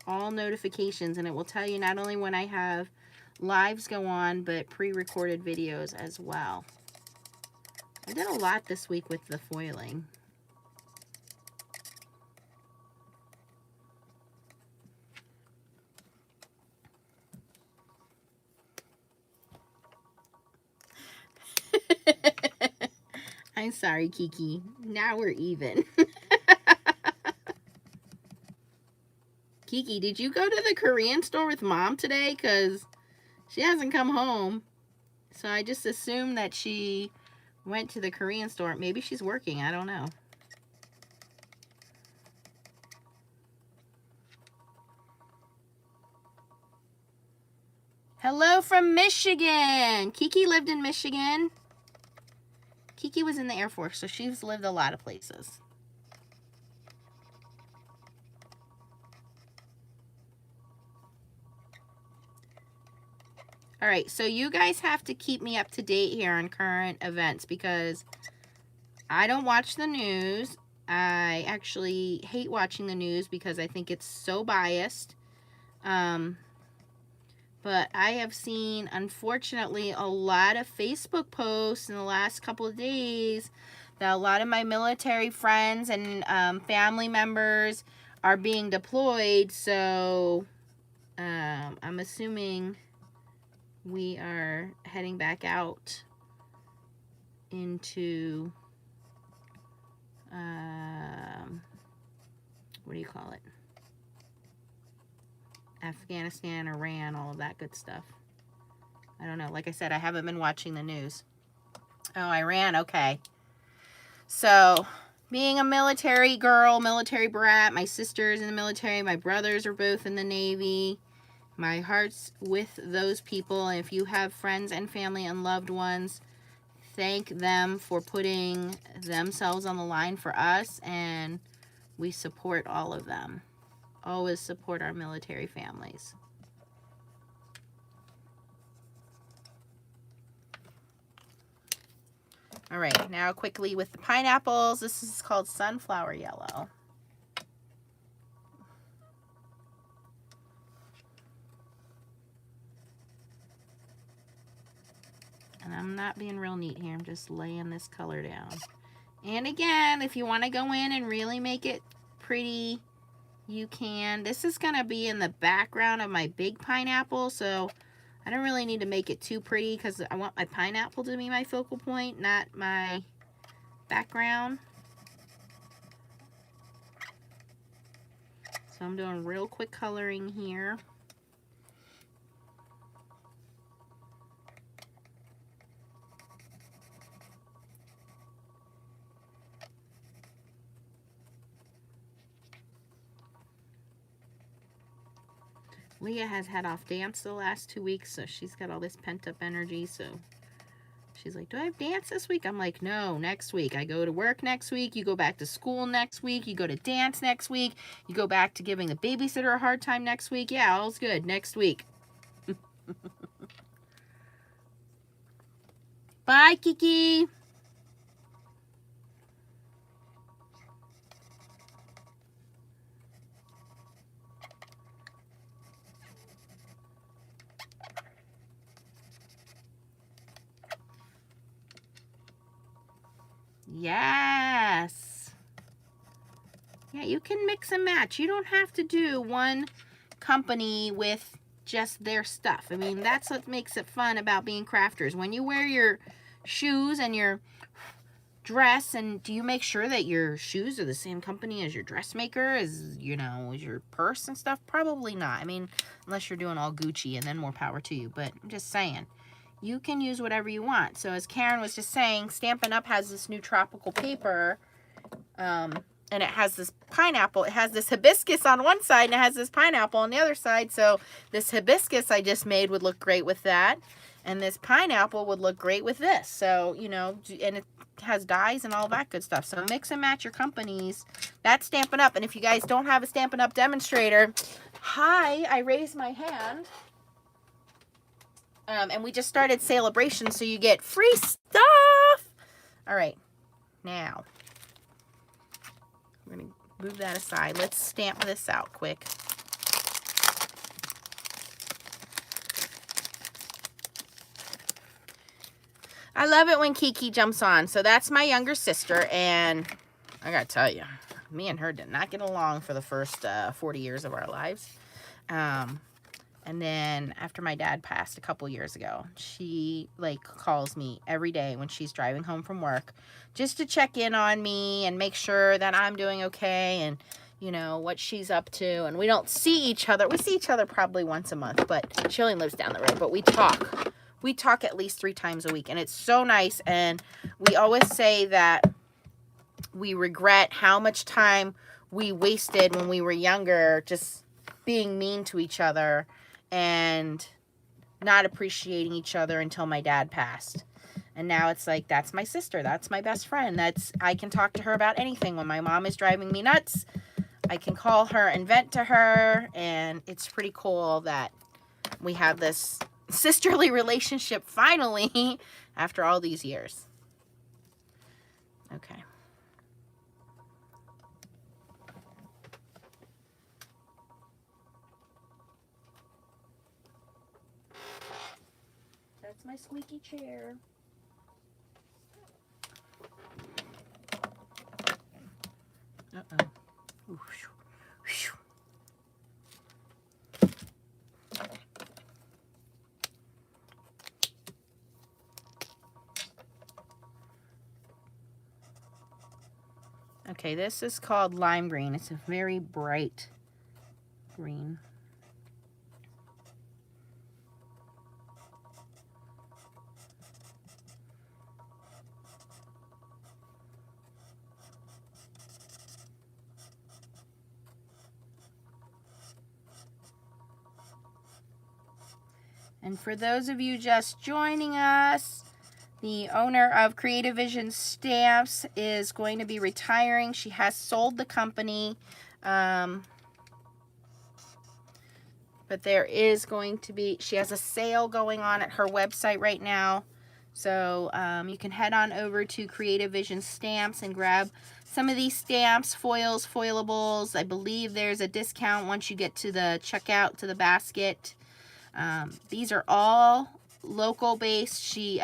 notifications. And it will tell you not only when I have lives go on, but pre-recorded videos as well. I did a lot this week with the foiling. I'm sorry, Kiki. Now we're even. Kiki, did you go to the Korean store with Mom today? Because she hasn't come home. So I just assumed that she went to the Korean store. Maybe she's working. I don't know. Hello from Michigan. Kiki lived in Michigan. Kiki was in the Air Force, so she's lived a lot of places. All right, so you guys have to keep me up to date here on current events because I don't watch the news. I actually hate watching the news because I think it's so biased. But I have seen, unfortunately, a lot of Facebook posts in the last couple of days that a lot of my military friends and family members are being deployed. So I'm assuming we are heading back out into, what do you call it? Afghanistan, Iran, all of that good stuff. I don't know. Like I said, I haven't been watching the news. Oh, Iran. Okay. So, being a military girl, military brat, my sister's in the military, my brothers are both in the Navy. My heart's with those people. And if you have friends and family and loved ones, thank them for putting themselves on the line for us. And we support all of them. Always support our military families. All right, now quickly with the pineapples. This is called Sunflower Yellow. And I'm not being real neat here. I'm just laying this color down. And again, if you want to go in and really make it pretty, you can. This is going to be in the background of my big pineapple, so I don't really need to make it too pretty because I want my pineapple to be my focal point, not my background. So I'm doing real quick coloring here. Leah has had off dance the last 2 weeks, so she's got all this pent-up energy. So she's like, do I have dance this week? I'm like, no, next week. I go to work next week. You go back to school next week. You go to dance next week. You go back to giving the babysitter a hard time next week. Yeah, all's good. Next week. Bye, Kiki. Yes. Yeah, you can mix and match. You don't have to do one company with just their stuff. I mean, that's what makes it fun about being crafters. When you wear your shoes and your dress, and do you make sure that your shoes are the same company as your dressmaker, as, you know, as your purse and stuff? Probably not. I mean, unless you're doing all Gucci, and then more power to you. But I'm just saying, you can use whatever you want. So as Karen was just saying, Stampin' Up! Has this new tropical paper, and it has this pineapple. It has this hibiscus on one side, and it has this pineapple on the other side. So this hibiscus I just made would look great with that, and this pineapple would look great with this. So, you know, and it has dies and all that good stuff. So mix and match your companies. That's Stampin' Up! And if you guys don't have a Stampin' Up! Demonstrator, hi, I raised my hand. And we just started celebration, so you get free stuff. All right, now we're gonna move that aside. Let's stamp this out quick. I love it when Kiki jumps on. So that's my younger sister, and I gotta tell you, me and her did not get along for the first 40 years of our lives. And then after my dad passed a couple years ago, she like calls me every day when she's driving home from work just to check in on me and make sure that I'm doing okay and, you know, what she's up to. And we don't see each other. We see each other probably once a month, but she only lives down the road. But we talk. We talk at least 3 times a week, and it's so nice. And we always say that we regret how much time we wasted when we were younger just being mean to each other and not appreciating each other until my dad passed. And now it's like, that's my sister. That's my best friend. I can talk to her about anything. When my mom is driving me nuts, I can call her and vent to her. And it's pretty cool that we have this sisterly relationship finally after all these years. Okay. That's my squeaky chair. Uh-oh. Okay, this is called lime green. It's a very bright green. And for those of you just joining us, the owner of Creative Vision Stamps is going to be retiring. She has sold the company, but there is going to be, she has a sale going on at her website right now. So you can head on over to Creative Vision Stamps and grab some of these stamps, foils, foilables. I believe there's a discount once you get to the checkout, to the basket. These are all local based. She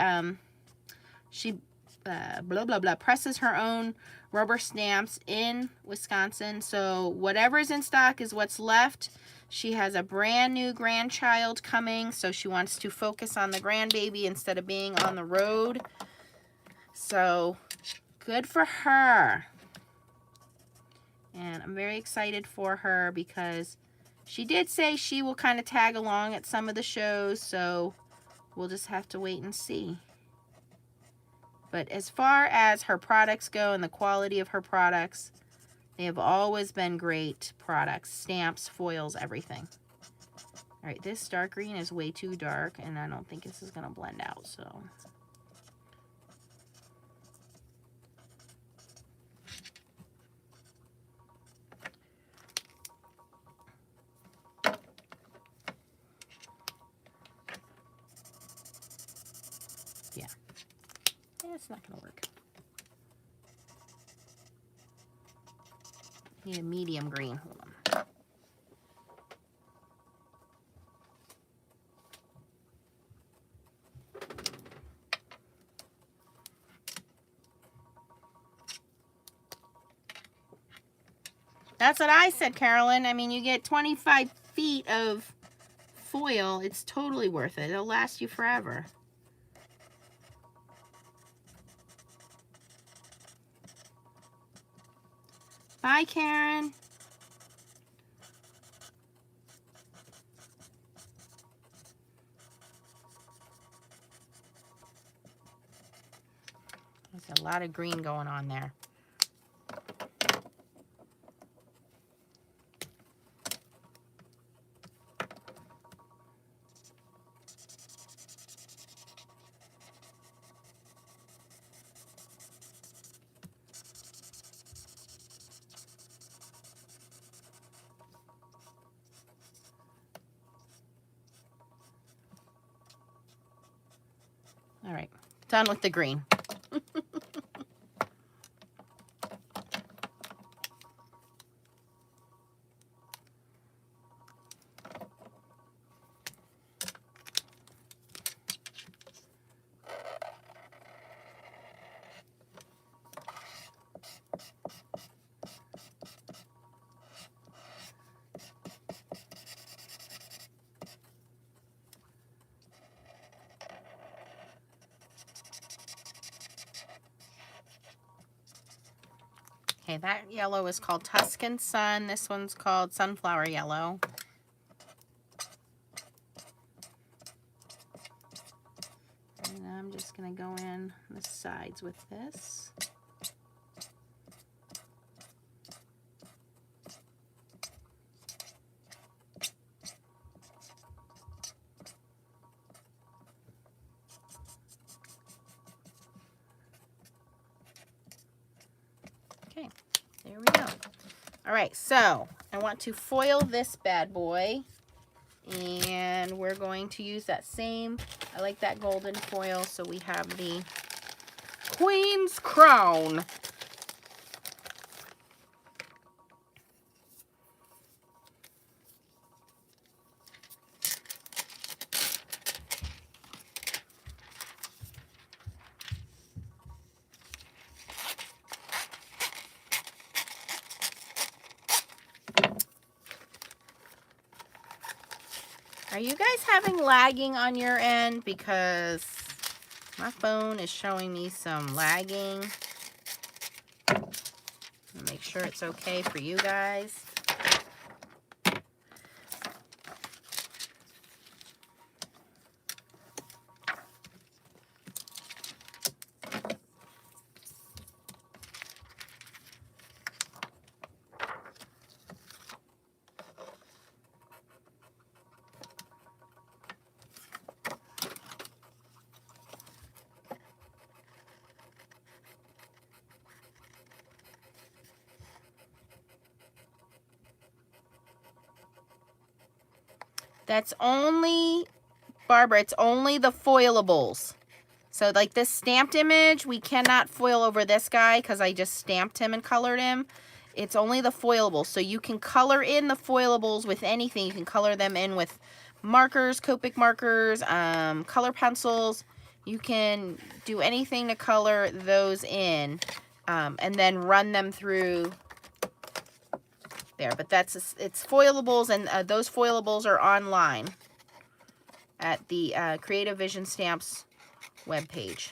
blah blah blah presses her own rubber stamps in Wisconsin. So whatever's in stock is what's left. She has a brand new grandchild coming, so she wants to focus on the grandbaby instead of being on the road. So good for her. And I'm very excited for her because she did say she will kind of tag along at some of the shows, so we'll just have to wait and see. But as far as her products go and the quality of her products, they have always been great products. Stamps, foils, everything. All right, this dark green is way too dark, and I don't think this is going to blend out, so... yeah, it's not going to work. Need a medium green. Hold on. That's what I said, Carolyn. I mean, you get 25 feet of foil. It's totally worth it. It'll last you forever. Bye, Karen. There's a lot of green going on there. All right, done with the green. Okay, that yellow is called Tuscan Sun. This one's called Sunflower Yellow. And I'm just going to go in the sides with this. Okay, there we go. All right, so I want to foil this bad boy, and we're going to use that same, I like that golden foil, so we have the Queen's Crown. Are you guys having lagging on your end? Because my phone is showing me some lagging. Make sure it's okay for you guys. That's only, Barbara, it's only the foilables. So like this stamped image, we cannot foil over this guy because I just stamped him and colored him. It's only the foilables. So you can color in the foilables with anything. You can color them in with markers, Copic markers, color pencils. You can do anything to color those in, and then run them through there. But it's foilables, and those foilables are online at the Creative Vision Stamps webpage.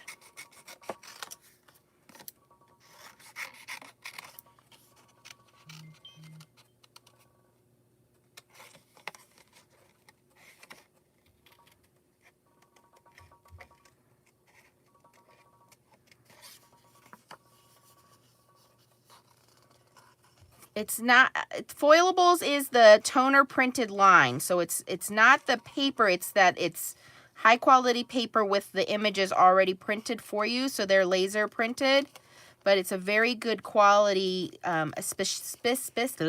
It's not, foilables is the toner printed line. So it's not the paper, it's that it's high quality paper with the images already printed for you. So they're laser printed, but it's a very good quality, specifically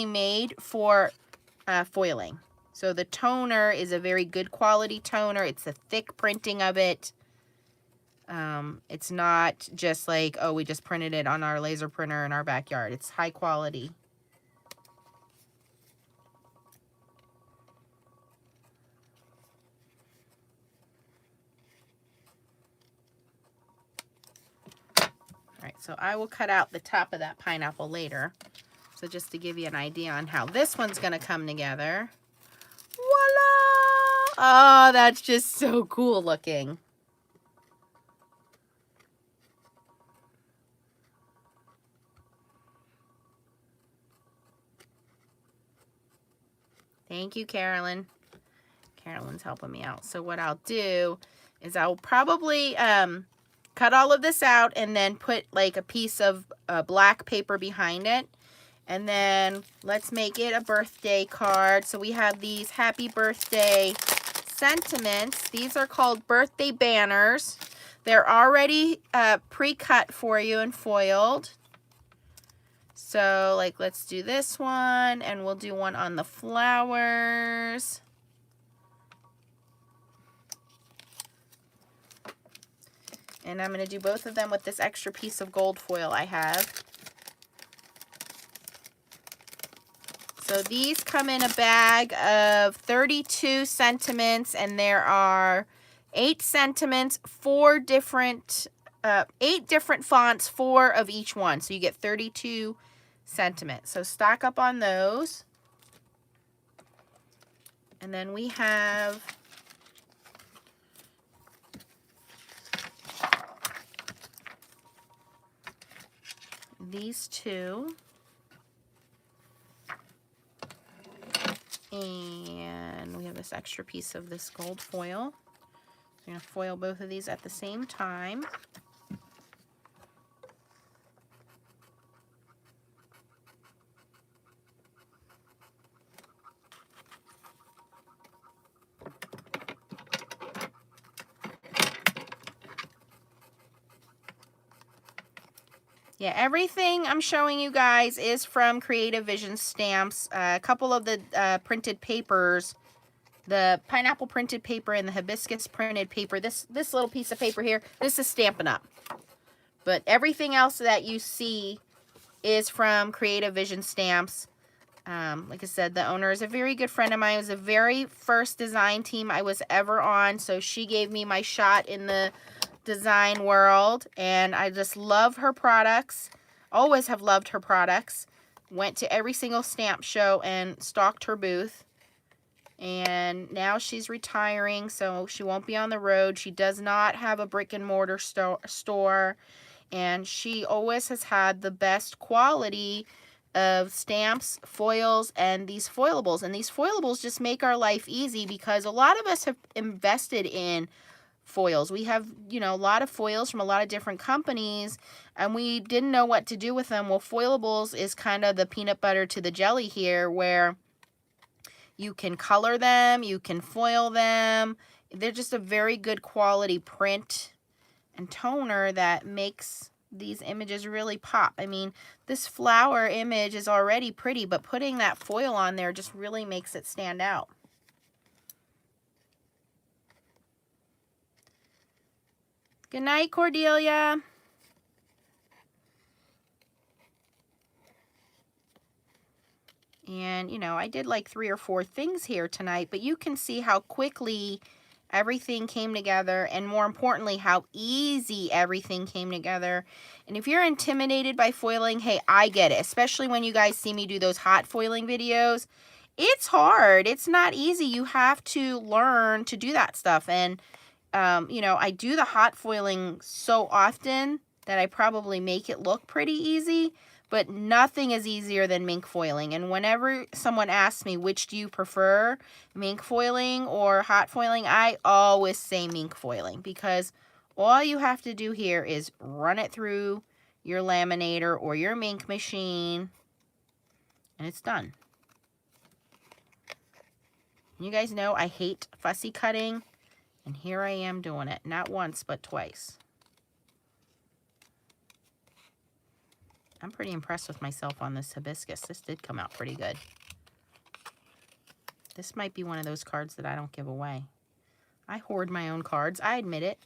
made for foiling. So the toner is a very good quality toner. It's a thick printing of it. It's not just like, oh, we just printed it on our laser printer in our backyard. It's high quality. All right, so I will cut out the top of that pineapple later. So just to give you an idea on how this one's going to come together. Voila! Oh, that's just so cool looking. Thank you, Carolyn. Carolyn's helping me out. So what I'll do is I'll probably cut all of this out and then put like a piece of black paper behind it. And then let's make it a birthday card. So we have these happy birthday sentiments. These are called birthday banners. They're already pre-cut for you and foiled. So like, let's do this one, and we'll do one on the flowers. And I'm going to do both of them with this extra piece of gold foil I have. So these come in a bag of 32 sentiments, and there are 8 sentiments, 8 different fonts, 4 of each one. So you get 32 sentiments. So stock up on those. And then we have these two. And we have this extra piece of this gold foil. So I'm going to foil both of these at the same time. Yeah, everything I'm showing you guys is from Creative Vision Stamps. A couple of the printed papers, the pineapple printed paper and the hibiscus printed paper, this little piece of paper here, this is Stampin' Up. But everything else that you see is from Creative Vision Stamps. Like I said, the owner is a very good friend of mine. It was the very first design team I was ever on, so she gave me my shot in the design world, and I just love her products. Always have loved her products. Went to every single stamp show and stalked her booth. And now she's retiring, so she won't be on the road. She does not have a brick and mortar store, and she always has had the best quality of stamps, foils, and these foilables. And these foilables just make our life easy because a lot of us have invested in foils. We have, you know, a lot of foils from a lot of different companies, and we didn't know what to do with them. Well, foilables is kind of the peanut butter to the jelly here, where you can color them, you can foil them. They're just a very good quality print and toner that makes these images really pop. I mean, this flower image is already pretty, but putting that foil on there just really makes it stand out. Good night, Cordelia. And, you know, I did like 3 or 4 things here tonight, but you can see how quickly everything came together, and more importantly, how easy everything came together. And if you're intimidated by foiling, hey, I get it, especially when you guys see me do those hot foiling videos. It's hard. It's not easy. You have to learn to do that stuff. And, you know, I do the hot foiling so often that I probably make it look pretty easy. But nothing is easier than mink foiling. And whenever someone asks me, which do you prefer, mink foiling or hot foiling, I always say mink foiling, because all you have to do here is run it through your laminator or your mink machine, and it's done. You guys know I hate fussy cutting, and here I am doing it, not once, but twice. I'm pretty impressed with myself on this hibiscus. This did come out pretty good. This might be one of those cards that I don't give away. I hoard my own cards. I admit it.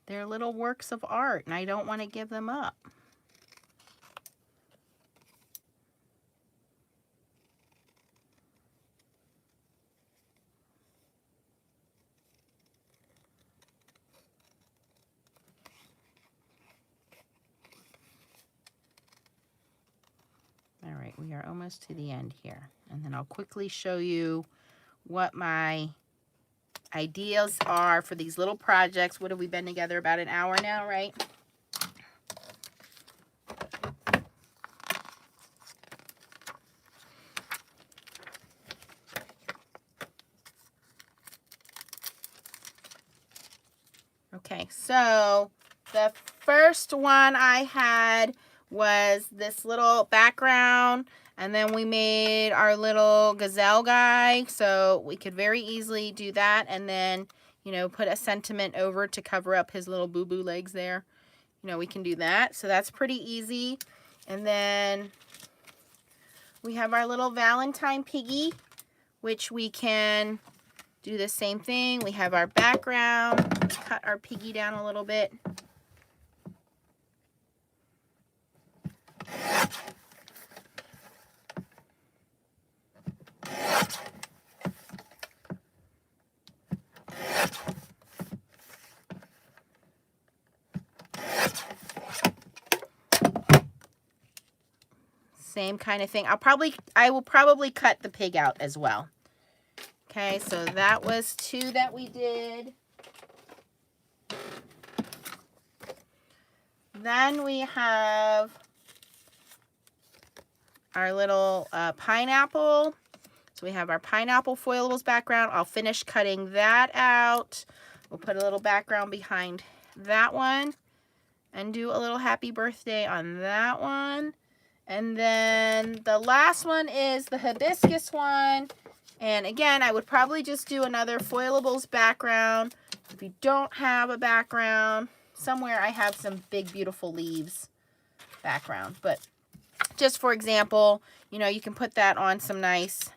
They're little works of art, and I don't want to give them up. All right, we are almost to the end here. And then I'll quickly show you what my ideas are for these little projects. What have we been together? About an hour now, right? Okay, so the first one I had was this little background, and then we made our little gazelle guy, so we could very easily do that, and then, you know, put a sentiment over to cover up his little boo-boo legs there. You know, we can do that, so that's pretty easy. And then we have our little Valentine piggy, which we can do the same thing. We have our background, cut our piggy down a little bit. Same kind of thing. I will probably cut the pig out as well. Okay, so that was 2 that we did. Then we have our little pineapple. So we have our pineapple foilables background. I'll finish cutting that out. We'll put a little background behind that one and do a little happy birthday on that one. And then the last one is the hibiscus one. And again, I would probably just do another foilables background. If you don't have a background, somewhere I have some big, beautiful leaves background. But just for example, you know, you can put that on some nice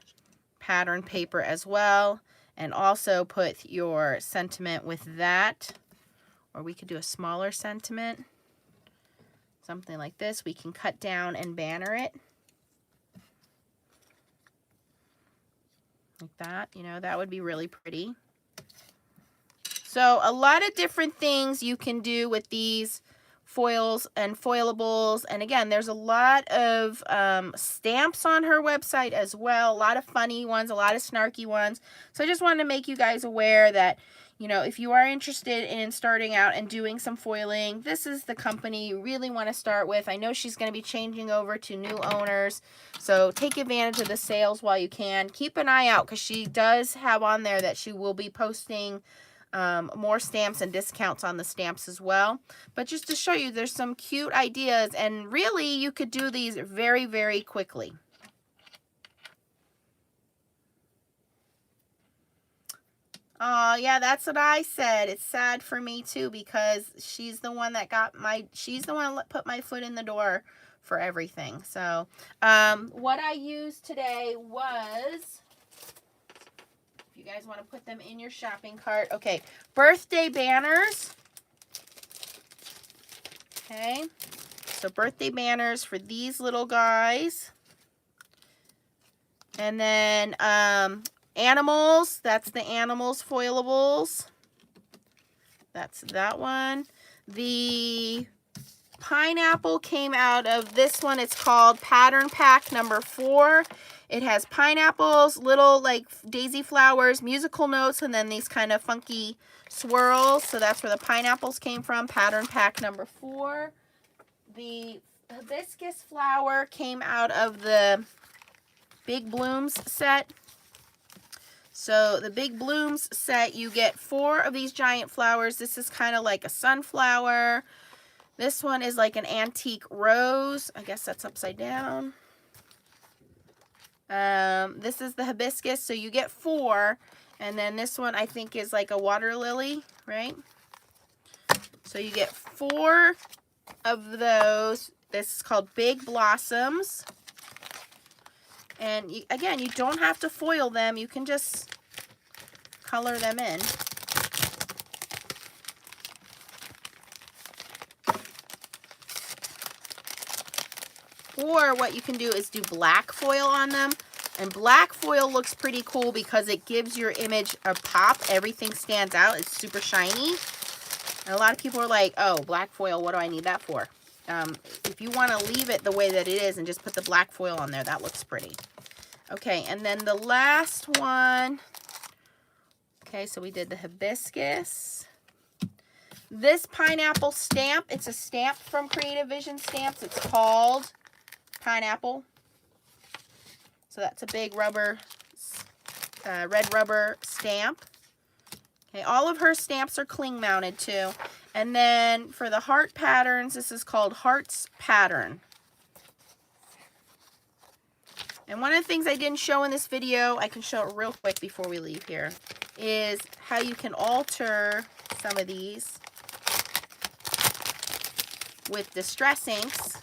pattern paper as well. And also put your sentiment with that. Or we could do a smaller sentiment. Something like this. We can cut down and banner it. Like that, you know, that would be really pretty. So a lot of different things you can do with these foils and foilables. And again, there's a lot of stamps on her website as well. A lot of funny ones, a lot of snarky ones. So I just wanted to make you guys aware that, you know, if you are interested in starting out and doing some foiling, this is the company you really want to start with. I know she's going to be changing over to new owners, so take advantage of the sales while you can. Keep an eye out, because she does have on there that she will be posting more stamps and discounts on the stamps as well. But just to show you, there's some cute ideas, and really you could do these very, very quickly. Oh, yeah, that's what I said. It's sad for me too, because she's the one that she's the one that put my foot in the door for everything. So, what I used today was, if you guys want to put them in your shopping cart. Okay, birthday banners. Okay, so birthday banners for these little guys. And then animals, that's the animals foilables. That's that one. The pineapple came out of this one. It's called Pattern Pack number 4. It has pineapples, little like daisy flowers, musical notes, and then these kind of funky swirls. So that's where the pineapples came from, Pattern Pack number 4. The hibiscus flower came out of the Big Blooms set. So the Big Blooms set, you get 4 of these giant flowers. This is kind of like a sunflower. This one is like an antique rose. I guess that's upside down. This is the hibiscus, so you get 4. And then this one I think is like a water lily, right? So you get 4 of those. This is called Big Blossoms. And again, you don't have to foil them. You can just color them in. Or what you can do is do black foil on them. And black foil looks pretty cool because it gives your image a pop. Everything stands out. It's super shiny. And a lot of people are like, oh, black foil, what do I need that for? If you want to leave it the way that it is and just put the black foil on there, that looks pretty. Okay, and then the last one. Okay, so we did the hibiscus. This pineapple stamp, it's a stamp from Creative Vision Stamps. It's called Pineapple. So that's a big rubber, red rubber stamp. Okay, all of her stamps are cling mounted too. And then for the heart patterns, this is called Hearts Pattern. And one of the things I didn't show in this video, I can show it real quick before we leave here, is how you can alter some of these with distress inks.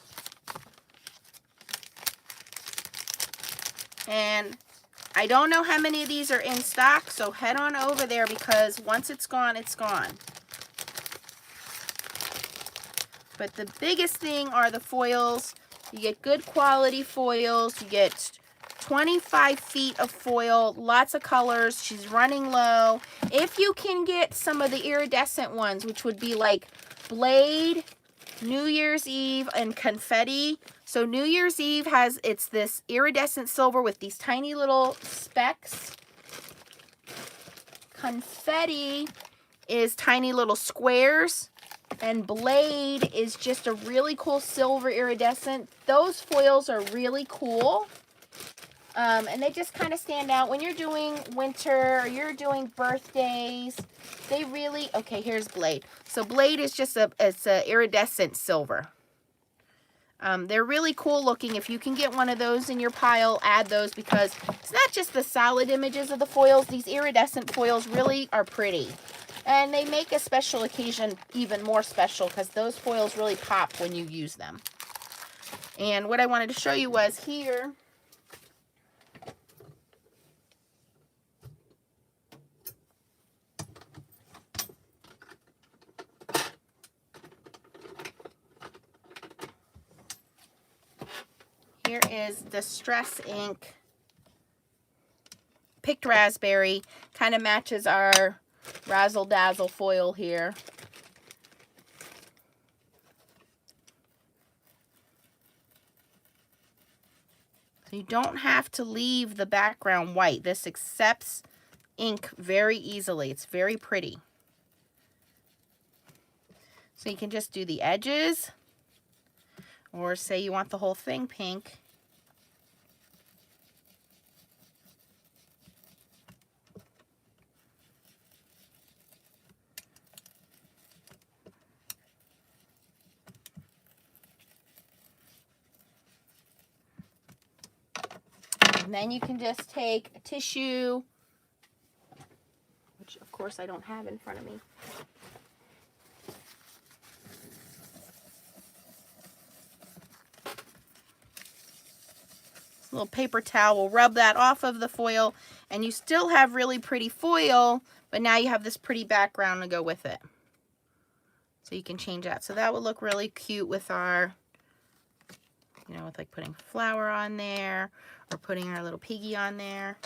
And I don't know how many of these are in stock, so head on over there because once it's gone, it's gone. But the biggest thing are the foils. You get good quality foils. You get 25 feet of foil, lots of colors. She's running low. If you can get some of the iridescent ones, which would be like Blade, New Year's Eve, and Confetti. So New Year's Eve it's this iridescent silver with these tiny little specks. Confetti is tiny little squares. And Blade is just a really cool silver iridescent. Those foils are really cool. And they just kind of stand out. When you're doing winter or you're doing birthdays, they really... Okay, here's Blade. So Blade is just it's a iridescent silver. They're really cool looking. If you can get one of those in your pile, add those because it's not just the solid images of the foils. These iridescent foils really are pretty. And they make a special occasion even more special because those foils really pop when you use them. And what I wanted to show you was here. Here is Distress Ink Picked Raspberry. Kind of matches our Razzle Dazzle foil here. So you don't have to leave the background white. This accepts ink very easily. It's very pretty. So you can just do the edges, or say you want the whole thing pink. And then you can just take a tissue, which of course I don't have in front of me. little paper towel will rub that off of the foil, and you still have really pretty foil, but now you have this pretty background to go with it. So you can change that. So that would look really cute with our, you know, with like putting flower on there or putting our little piggy on there.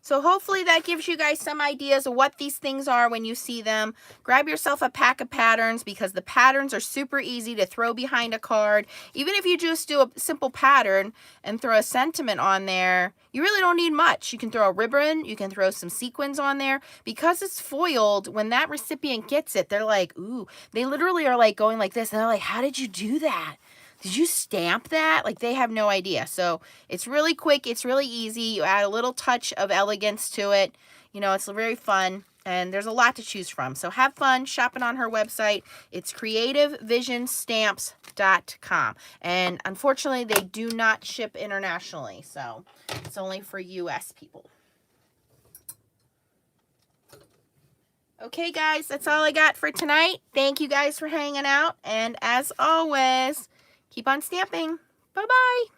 So hopefully that gives you guys some ideas of what these things are when you see them. Grab yourself a pack of patterns because the patterns are super easy to throw behind a card. Even if you just do a simple pattern and throw a sentiment on there, you really don't need much. You can throw a ribbon, you can throw some sequins on there. Because it's foiled, when that recipient gets it, they're like, ooh, they literally are like going like this. And they're like, how did you do that? Did you stamp that? Like, they have no idea. So it's really quick. It's really easy. You add a little touch of elegance to it. You know, it's very fun. And there's a lot to choose from. So have fun shopping on her website. It's creativevisionstamps.com. And unfortunately, they do not ship internationally. So it's only for US people. Okay, guys, that's all I got for tonight. Thank you guys for hanging out. And as always, keep on stamping. Bye-bye.